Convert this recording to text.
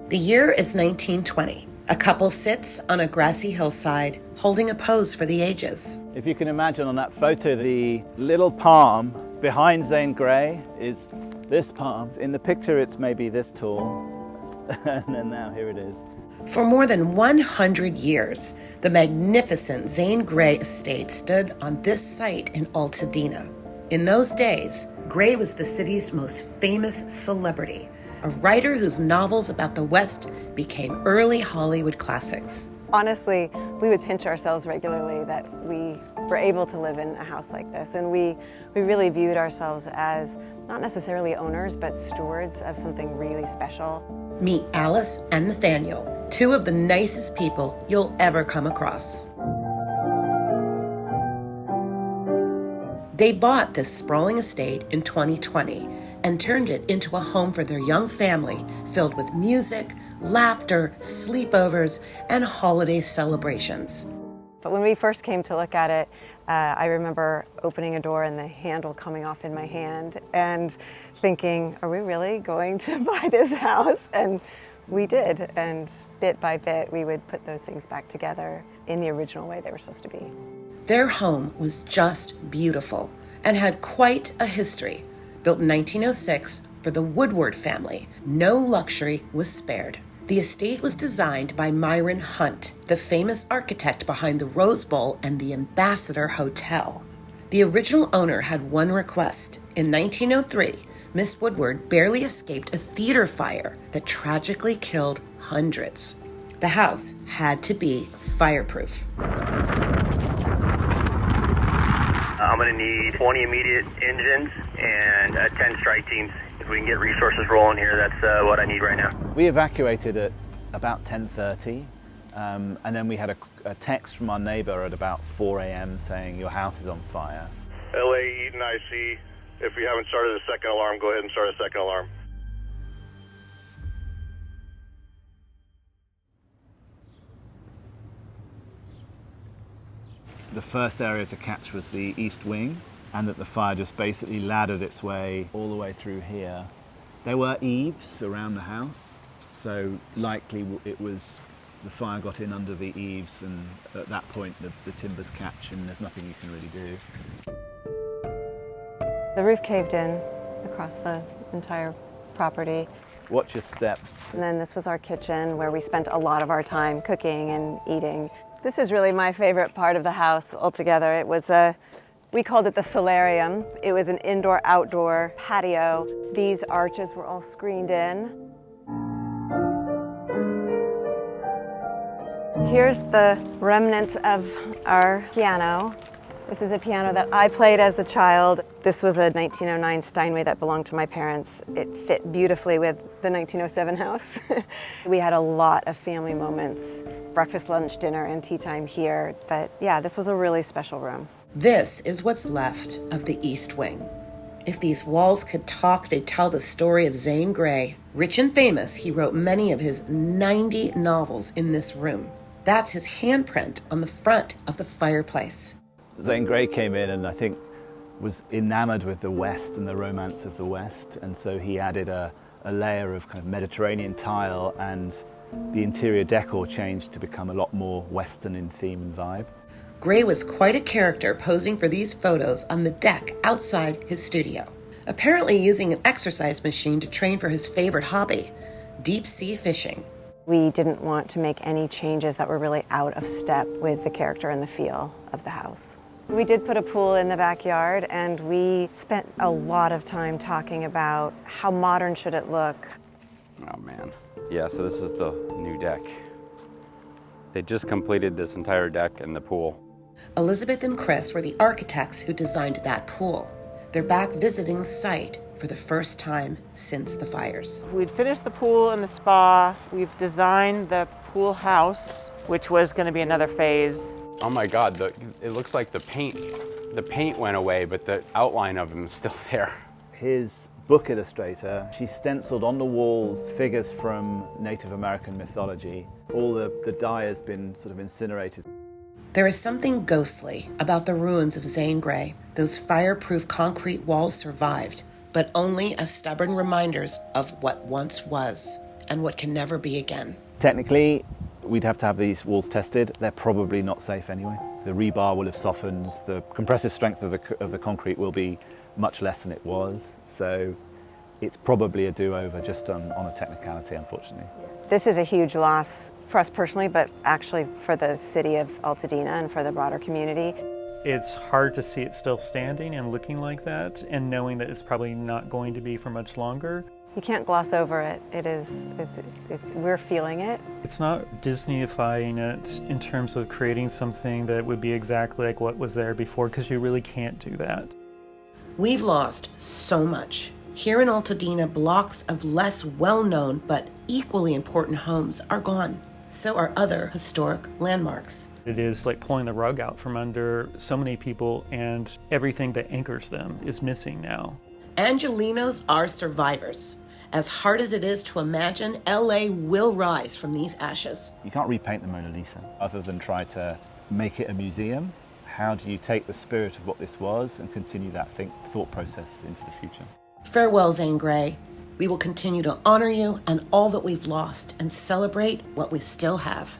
The year is 1920. A couple sits on a grassy hillside, holding a pose for the ages. If you can imagine on that photo, the little palm behind Zane Grey is this palm. In the picture, it's maybe this tall. And then now, here it is. For more than 100 years, the magnificent Zane Grey estate stood on this site in Altadena. In those days, Grey was the city's most famous celebrity, a writer whose novels about the West became early Hollywood classics. Honestly, we would pinch ourselves regularly that we were able to live in a house like this, and we really viewed ourselves as not necessarily owners, but stewards of something really special. Meet Alice and Nathaniel, two of the nicest people you'll ever come across. They bought this sprawling estate in 2020 and turned it into a home for their young family filled with music, laughter, sleepovers, and holiday celebrations. But when we first came to look at it, I remember opening a door and the handle coming off in my hand and thinking, are we really going to buy this house? And we did, and bit by bit, we would put those things back together in the original way they were supposed to be. Their home was just beautiful and had quite a history. Built in 1906 for the Woodward family, no luxury was spared. The estate was designed by Myron Hunt, the famous architect behind the Rose Bowl and the Ambassador Hotel. The original owner had one request. In 1903, Miss Woodward barely escaped a theater fire that tragically killed hundreds. The house had to be fireproof. I'm going to need 20 immediate engines and 10 strike teams. If we can get resources rolling here, that's what I need right now. We evacuated at about 10:30, and then we had a text from our neighbor at about 4 a.m. saying, your house is on fire. LA, Eden, IC. If you haven't started a second alarm, go ahead and start a second alarm. The first area to catch was the east wing, and that the fire just basically laddered its way all the way through here. There were eaves around the house, so likely it was the fire got in under the eaves, and at that point the timbers catch and there's nothing you can really do. The roof caved in across the entire property. Watch your step. And then this was our kitchen where we spent a lot of our time cooking and eating. This is really my favorite part of the house altogether. It was we called it the solarium. It was an indoor-outdoor patio. These arches were all screened in. Here's the remnants of our piano. This is a piano that I played as a child. This was a 1909 Steinway that belonged to my parents. It fit beautifully with the 1907 house. We had a lot of family moments, breakfast, lunch, dinner, and tea time here. But yeah, this was a really special room. This is what's left of the East Wing. If these walls could talk, they'd tell the story of Zane Grey. Rich and famous, he wrote many of his 90 novels in this room. That's his handprint on the front of the fireplace. Zane Grey came in and I think was enamored with the West and the romance of the West, and so he added a layer of kind of Mediterranean tile, and the interior decor changed to become a lot more Western in theme and vibe. Grey was quite a character posing for these photos on the deck outside his studio, apparently using an exercise machine to train for his favorite hobby, deep sea fishing. We didn't want to make any changes that were really out of step with the character and the feel of the house. We did put a pool in the backyard, and we spent a lot of time talking about how modern should it look. Oh man. Yeah, so this is the new deck. They just completed this entire deck and the pool. Elizabeth and Chris were the architects who designed that pool. They're back visiting the site for the first time since the fires. We'd finished the pool and the spa. We've designed the pool house, which was going to be another phase. Oh my God, it looks like the paint went away, but the outline of him is still there. His book illustrator, she stenciled on the walls figures from Native American mythology. All the dye has been sort of incinerated. There is something ghostly about the ruins of Zane Grey. Those fireproof concrete walls survived, but only as stubborn reminders of what once was. and what can never be again. Technically, we'd have to have these walls tested. They're probably not safe anyway. The rebar will have softened, the compressive strength of the concrete will be much less than it was, so it's probably a do-over just on a technicality, unfortunately. This is a huge loss for us personally, but actually for the city of Altadena and for the broader community. It's hard to see it still standing and looking like that and knowing that it's probably not going to be for much longer. You can't gloss over it. We're feeling it. It's not Disneyifying it in terms of creating something that would be exactly like what was there before, because you really can't do that. We've lost so much. Here in Altadena, blocks of less well-known but equally important homes are gone. So are other historic landmarks. It is like pulling the rug out from under so many people, and everything that anchors them is missing now. Angelenos are survivors. As hard as it is to imagine, LA will rise from these ashes. You can't repaint the Mona Lisa other than try to make it a museum. How do you take the spirit of what this was and continue that thought process into the future? Farewell, Zane Grey. We will continue to honor you and all that we've lost and celebrate what we still have.